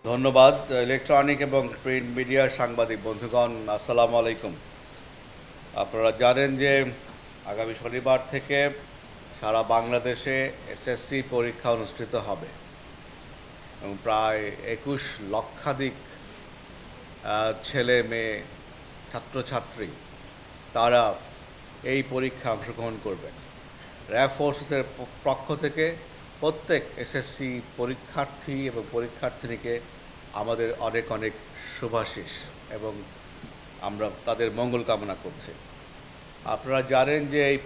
ধন্যবাদ। ইলেকট্রনিক এবং প্রিন্ট মিডিয়ার সাংবাদিক বন্ধুগণ, আসসালামু আলাইকুম। আপনারা জানেন যে আগামী শনিবার থেকে সারা বাংলাদেশে এসএসসি পরীক্ষা অনুষ্ঠিত হবে এবং প্রায় ২১ লক্ষাধিক ছেলে মেয়ে ছাত্রছাত্রী তারা এই পরীক্ষা অংশগ্রহণ করবেন। র্যাব ফোর্সেসের পক্ষ থেকে প্রত্যেক এসএসসি পরীক্ষার্থী এবং পরীক্ষার্থীকে আমাদের অনেক অনেক শুভাশিস এবং আমরা তাদের মঙ্গল কামনা করছি। আপনারা জানেন যে এই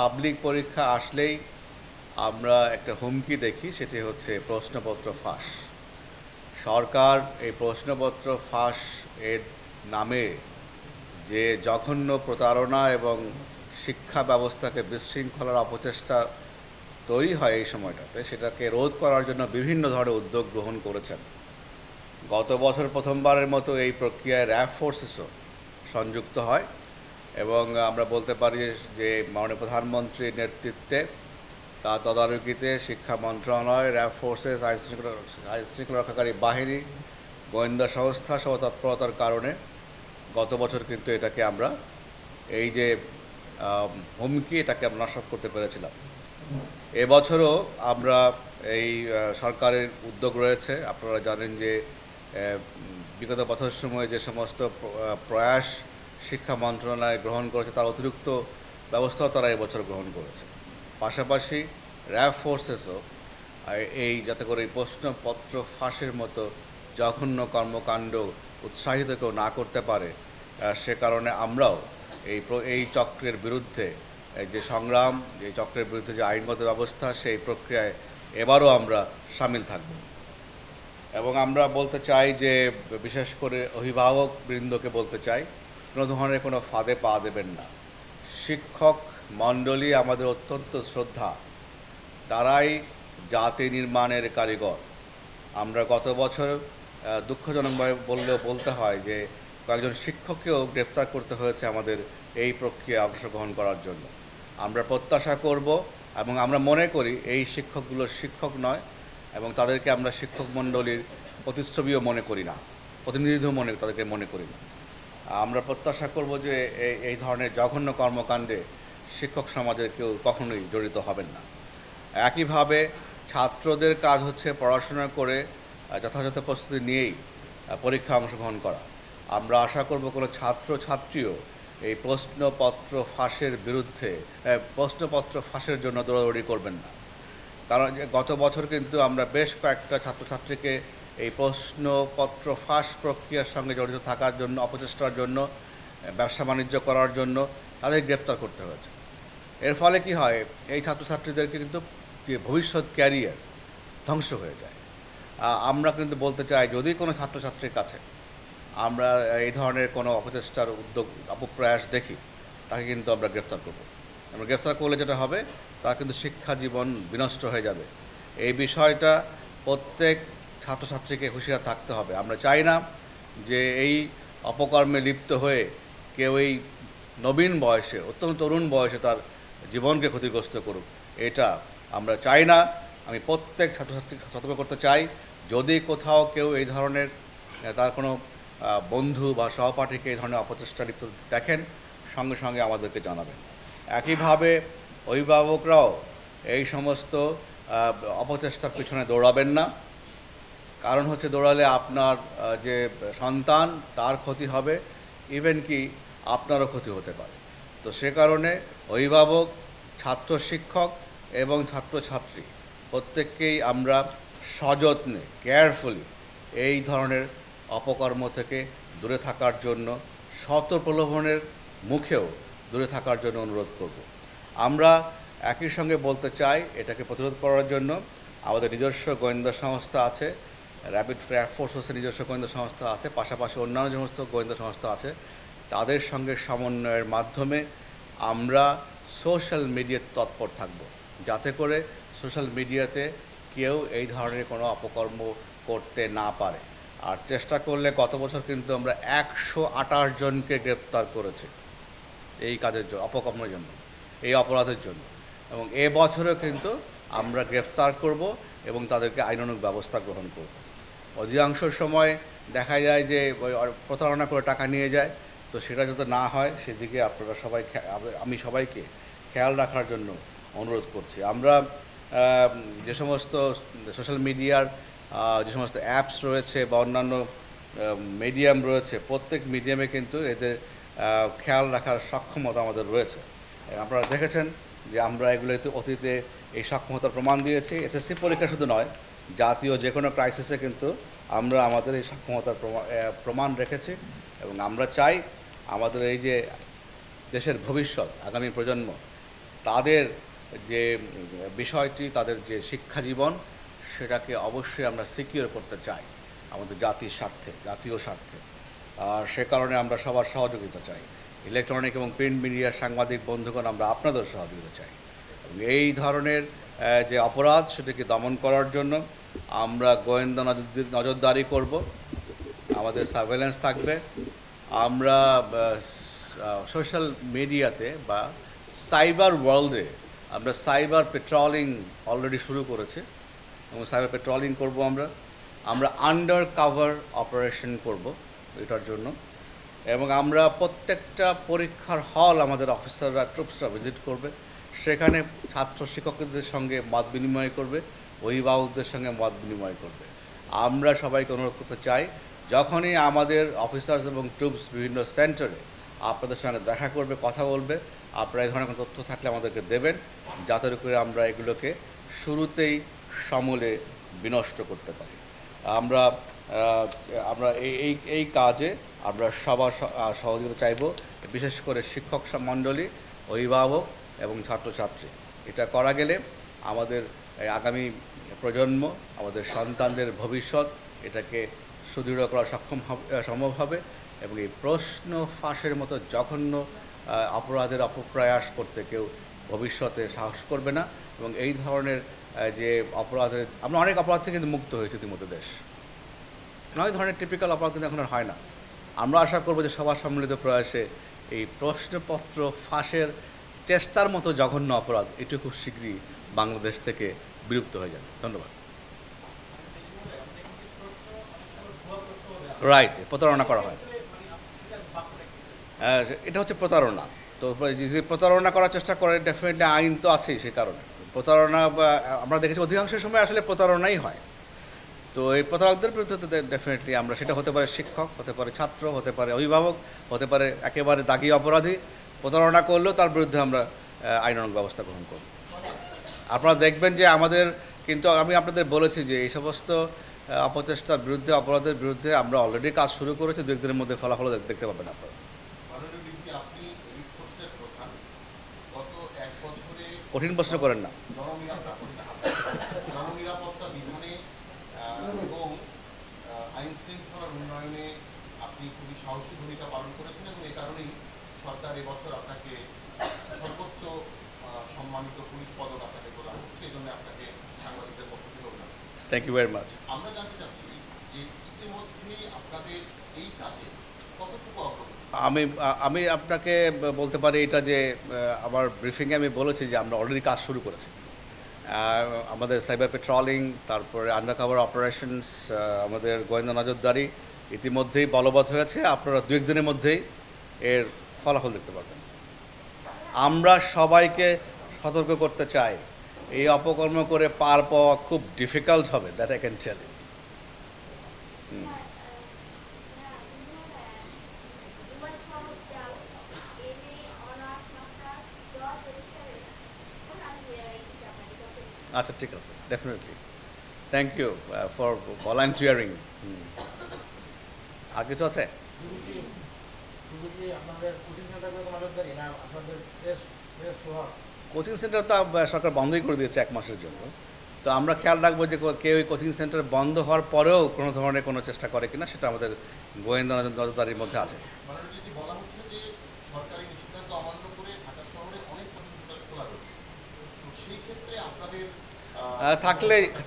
পাবলিক পরীক্ষা আসলেই আমরা একটা হুমকি দেখি, সেটি হচ্ছে প্রশ্নপত্র ফাঁস। সরকার এই প্রশ্নপত্র ফাঁস এর নামে যে জঘন্য প্রতারণা এবং শিক্ষা ব্যবস্থাকে বিশৃঙ্খলার অপচেষ্টা তৈরি হয় এই সময়টাতে, সেটাকে রোধ করার জন্য বিভিন্ন ধরনের উদ্যোগ গ্রহণ করেছেন। গত বছর প্রথমবারের মতো এই প্রক্রিয়ায় র্যাব ফোর্সেসও সংযুক্ত হয় এবং আমরা বলতে পারি যে মাননীয় প্রধানমন্ত্রীর নেতৃত্বে তার তদারকিতে শিক্ষা মন্ত্রণালয়, র্যাব ফোর্সেস, আইন শৃঙ্খলা রক্ষাকারী বাহিনী, গোয়েন্দা সংস্থা সহ তৎপরতার কারণে গত বছর কিন্তু এটাকে আমরা এই যে হুমকি এটাকে আমরা নস্যাৎ করতে পেরেছিলাম। এবছরও আমরা এই সরকারের উদ্যোগ রয়েছে। আপনারা জানেন যে বিগত বছরের সময় যে সমস্ত প্রয়াস শিক্ষা মন্ত্রণালয় গ্রহণ করেছে তার অতিরিক্ত ব্যবস্থাও তারা এবছর গ্রহণ করেছে। পাশাপাশি র্যাব ফোর্সেসও এই যাতে করে এই প্রশ্নপত্র ফাঁসের মতো জঘন্য কর্মকাণ্ড উৎসাহিত কেউ না করতে পারে, সে কারণে আমরাও এই চক্রের বিরুদ্ধে যে সংগ্রাম, এই চক্রের বিরুদ্ধে যে আইনগত ব্যবস্থা, সেই প্রক্রিয়ায় এবারও আমরা সামিল থাকব। এবং আমরা বলতে চাই যে বিশেষ করে অভিভাবক বৃন্দকে বলতে চাই, কোনো ধরনের কোনো ফাঁদে পা দেবেন না। শিক্ষক মণ্ডলী আমাদের অত্যন্ত শ্রদ্ধা, তারাই জাতি নির্মাণের কারিগর। আমরা গত বছর দুঃখজনকভাবে বলতে হয় যে কয়েকজন শিক্ষককেও গ্রেপ্তার করতে হয়েছে আমাদের এই প্রক্রিয়ায় অংশগ্রহণ করার জন্য। আমরা প্রত্যাশা করব এবং আমরা মনে করি এই শিক্ষকগুলো শিক্ষক নয় এবং তাদেরকে আমরা শিক্ষক মণ্ডলীর প্রতিচ্ছবিও মনে করি না, প্রতিনিধিও তাদেরকে মনে করি না। আমরা প্রত্যাশা করব যে এই ধরনের জঘন্য কর্মকাণ্ডে শিক্ষক সমাজের কেউ কখনোই জড়িত হবেন না। একইভাবে ছাত্রদের কাজ হচ্ছে পড়াশোনা করে যথাযথ প্রস্তুতি নিয়েই পরীক্ষা অংশগ্রহণ করা। আমরা আশা করব কোনো ছাত্রছাত্রীও এই প্রশ্নপত্র ফাঁসের জন্য দৌড়াদৌড়ি করবেন না। কারণ গত বছর কিন্তু আমরা বেশ কয়েকটা ছাত্রছাত্রীকে এই প্রশ্নপত্র ফাঁস প্রক্রিয়ার সঙ্গে জড়িত থাকার জন্য, অপচেষ্টার জন্য, ব্যবসা বাণিজ্য করার জন্য তাদের গ্রেপ্তার করতে হয়েছে। এর ফলে কি হয়, এই ছাত্রছাত্রীদেরকে কিন্তু যে ভবিষ্যৎ ক্যারিয়ার ধ্বংস হয়ে যায়। আমরা কিন্তু বলতে চাই, যদি কোনো ছাত্রছাত্রীর কাছে আমরা এই ধরনের কোনো অপচেষ্টার অপপ্রয়াস দেখি, তাকে কিন্তু আমরা গ্রেফতার করব। আমরা গ্রেফতার করলে যেটা হবে, তার কিন্তু শিক্ষা জীবন বিনষ্ট হয়ে যাবে। এই বিষয়টা প্রত্যেক ছাত্রছাত্রীকে হুঁশিয়ার থাকতে হবে। আমরা চাই না যে এই অপকর্মে লিপ্ত হয়ে কেউ এই নবীন বয়সে, অত্যন্ত তরুণ বয়সে তার জীবনকে ক্ষতিগ্রস্ত করুক, এটা আমরা চাই না। আমি প্রত্যেক ছাত্রছাত্রীকে সতর্ক করতে চাই, যদি কোথাও কেউ এই ধরনের তার কোনো বন্ধু বা সহপাঠীকে এই ধরনের অপচেষ্টা লিপ্ত দেখেন, সঙ্গে সঙ্গে আমাদেরকে জানাবেন। একইভাবে অভিভাবকরাও এই সমস্ত অপচেষ্টার পিছনে দৌড়াবেন না। কারণ হচ্ছে দৌড়ালে আপনার যে সন্তান, তার ক্ষতি হবে, ইভেন কি আপনারও ক্ষতি হতে পারে। তো সে কারণে অভিভাবক, ছাত্র শিক্ষক এবং ছাত্রছাত্রী প্রত্যেককেই আমরা সযত্নে, কেয়ারফুলি এই ধরনের অপকর্ম থেকে দূরে থাকার জন্য, শত প্রলোভনের মুখেও দূরে থাকার জন্য অনুরোধ করব। আমরা একই সঙ্গে বলতে চাই, এটাকে প্রতিরোধ করার জন্য আমাদের নিজস্ব গোয়েন্দা সংস্থা আছে, র্যাব ফোর্সেসের নিজস্ব গোয়েন্দা সংস্থা আছে, পাশাপাশি অন্যান্য যে সমস্ত গোয়েন্দা সংস্থা আছে, তাদের সঙ্গে সমন্বয়ের মাধ্যমে আমরা সোশ্যাল মিডিয়াতে তৎপর থাকব, যাতে করে সোশ্যাল মিডিয়াতে কেউ এই ধরনের কোনো অপকর্ম করতে না পারে। আর চেষ্টা করলে গত বছর কিন্তু আমরা 128 জনকে গ্রেপ্তার করেছি এই কাজের জন্য, অপকর্মের জন্য, এই অপরাধের জন্য। এবং এবছরেও কিন্তু আমরা গ্রেফতার করব এবং তাদেরকে আইনানুগ ব্যবস্থা গ্রহণ করব। অধিকাংশ সময় দেখা যায় যে ওই প্রতারণা করে টাকা নিয়ে যায়। তো সেটা যাতে না হয় সেদিকে আপনারা সবাই আমি সবাইকে খেয়াল রাখার জন্য অনুরোধ করছি। আমরা যে সমস্ত সোশ্যাল মিডিয়ার যে সমস্ত অ্যাপস রয়েছে বা অন্যান্য মিডিয়াম রয়েছে, প্রত্যেক মিডিয়ামে কিন্তু এদের খেয়াল রাখার সক্ষমতা আমাদের রয়েছে। আপনারা দেখেছেন যে আমরা এগুলোতে অতীতে এই সক্ষমতার প্রমাণ দিয়েছি। এসএসসি পরীক্ষা শুধু নয়, জাতীয় যে কোনো ক্রাইসিসে কিন্তু আমরা আমাদের এই সক্ষমতার প্রমাণ রেখেছি এবং আমরা চাই আমাদের এই যে দেশের ভবিষ্যৎ, আগামী প্রজন্ম, তাদের যে বিষয়টি, তাদের যে শিক্ষা জীবন, সেটাকে অবশ্যই আমরা সিকিউর করতে চাই আমাদের জাতির স্বার্থে, জাতীয় স্বার্থে। আর সে কারণে আমরা সবার সহযোগিতা চাই। ইলেকট্রনিক এবং প্রিন্ট মিডিয়ার সাংবাদিক বন্ধুগণ, আমরা আপনাদের সহযোগিতা চাই এবং এই ধরনের যে অপরাধ সেটাকে দমন করার জন্য আমরা গোয়েন্দা নজরদারি করব, আমাদের সার্ভেলেন্স থাকবে। আমরা সোশ্যাল মিডিয়াতে বা সাইবার ওয়ার্ল্ডে আমরা সাইবার পেট্রোলিং অলরেডি শুরু করেছি এবং সাইবার পেট্রোলিং করব। আমরা আন্ডার কাভার অপারেশন করব এটার জন্য এবং আমরা প্রত্যেকটা পরীক্ষার হল আমাদের অফিসাররা, ট্রুপসরা ভিজিট করবে। সেখানে ছাত্র শিক্ষকদের সঙ্গে মত বিনিময় করবে, অভিভাবকদের সঙ্গে মত বিনিময় করবে। আমরা সবাইকে অনুরোধ করতে চাই, যখনই আমাদের অফিসার্স এবং ট্রুপস বিভিন্ন সেন্টারে আপনাদের সঙ্গে দেখা করবে, কথা বলবে, আপনারা এই ধরনের কোনো তথ্য থাকলে আমাদেরকে দেবেন, যাতে করে আমরা এগুলোকে শুরুতেই সমূলে বিনষ্ট করতে পারি। আমরা আমরা এই কাজে আমরা সবার সহযোগিতা চাইব, বিশেষ করে শিক্ষক মণ্ডলী, অভিভাবক এবং ছাত্রছাত্রী। এটা করা গেলে আমাদের আগামী প্রজন্ম, আমাদের সন্তানদের ভবিষ্যৎ, এটাকে সুদৃঢ় করা সম্ভব হবে এবং এই প্রশ্ন ফাঁসের মতো জঘন্য অপরাধের অপপ্রয়াস করতে কেউ ভবিষ্যতে সাহস করবে না। এবং এই ধরনের যে অপরাধের, আমরা অনেক অপরাধ থেকে কিন্তু মুক্ত হয়েছে ইতিমধ্যে দেশ, অনেক ধরনের টিপিক্যাল অপরাধ কিন্তু এখন আর হয় না। আমরা আশা করব যে সবার সম্মিলিত প্রয়াসে এই প্রশ্নপত্র ফাঁসের চেষ্টার মতো জঘন্য অপরাধ এটি খুব শীঘ্রই বাংলাদেশ থেকে বিলুপ্ত হয়ে যাবে। ধন্যবাদ। রাইট, প্রতারণা করা হয়, এটা হচ্ছে প্রতারণা। তো যদি প্রতারণা করার চেষ্টা করে, ডেফিনেটলি আইন তো আছেই। সে কারণে প্রতারণা আমরা দেখেছি অধিকাংশ সময় আসলে প্রতারণাই হয়। তো এই প্রতারকদের বিরুদ্ধে তো ডেফিনেটলি আমরা, সেটা হতে পারে শিক্ষক, হতে পারে ছাত্র, হতে পারে অভিভাবক, হতে পারে একেবারে দাগী অপরাধী, প্রতারণা করলেও তার বিরুদ্ধে আমরা আইনানুগ ব্যবস্থা গ্রহণ করব। আপনারা দেখবেন যে আমাদের কিন্তু, আমি আপনাদের বলেছি যে এই সমস্ত অপচেষ্টার বিরুদ্ধে, অপরাধের বিরুদ্ধে আমরা অলরেডি কাজ শুরু করেছি। দু একদিনের মধ্যে ফলাফল দেখতে পাবেন আপনারা। কঠিন প্রশ্ন করেন না। জননিরাপত্তা বিধানে এবং আইন শৃঙ্খলার উন্নয়নে আপনি খুবই সাহসী ভূমিকা পালন করেছেন এবং এই কারণেই সরকার এবছর আপনাকে সর্বোচ্চ সম্মানিত পুলিশ পদক আপনাকে প্রদান করছে। এই জন্য আপনাকে সাংবাদিকদের পক্ষ থেকে অভিনন্দন। Thank you very much. আমরা জানতে চাচ্ছি যে ইতিমধ্যে আপনাদের এই কাজে কতটুকু অগ্রগতি? আমি আপনাকে বলতে পারি এটা যে আমার ব্রিফিংয়ে আমি বলেছি যে আমরা অলরেডি কাজ শুরু করেছি। আমাদের সাইবার পেট্রোলিং, তারপরে আন্ডারকভার অপারেশনস, আমাদের গোয়েন্দা নজরদারি ইতিমধ্যেই বলবৎ হয়েছে। আপনারা দু একদিনের মধ্যেই এর ফলাফল দেখতে পারবেন। আমরা সবাইকে সতর্ক করতে চাই, এই অপকর্ম করে পার পাওয়া খুব ডিফিকাল্ট হবে, that I can tell you. আচ্ছা, ঠিক আছে, definitely. Thank you for volunteering. আর কিছু আছে? কোচিং সেন্টার তো সরকার বন্ধই করে দিয়েছে 1 মাসের জন্য। তো আমরা খেয়াল রাখবো যে কেউ ওই কোচিং সেন্টার বন্ধ হওয়ার পরেও কোনো ধরনের কোনো চেষ্টা করে কিনা, সেটা আমাদের গোয়েন্দা নজরদারির মধ্যে আছে।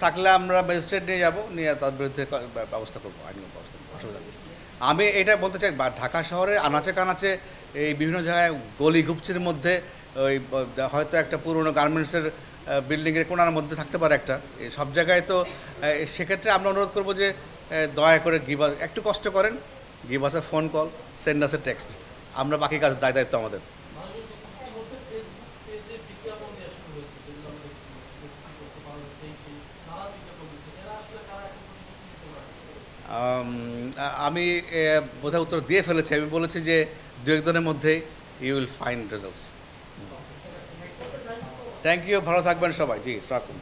থাকলে আমরা ম্যাজিস্ট্রেট নিয়ে যাব, নিয়ে তার বিরুদ্ধে ব্যবস্থা করবো, আইনি ব্যবস্থা, অসুবিধা নেই। আমি এটা বলতে চাই, ঢাকা শহরে আনাচে কানাচে এই বিভিন্ন জায়গায় গলি গুপচির মধ্যে ওই হয়তো একটা পুরনো গার্মেন্টসের বিল্ডিংয়ের কোনার মধ্যে থাকতে পারে একটা, সব জায়গায় তো। সেক্ষেত্রে আমরা অনুরোধ করবো যে দয়া করে একটু কষ্ট করেন, গিভ আস এ ফোন কল, সেন্ড আস এ টেক্সট, আমরা বাকি কাজ দায়িত্ব আমাদের। আমি বোধহয় উত্তর দিয়ে ফেলেছি। আমি বলেছি যে 2-1 দিনের মধ্যেই you will find results. Thank you, ভালো থাকবেন সবাই। জি, রাখুন।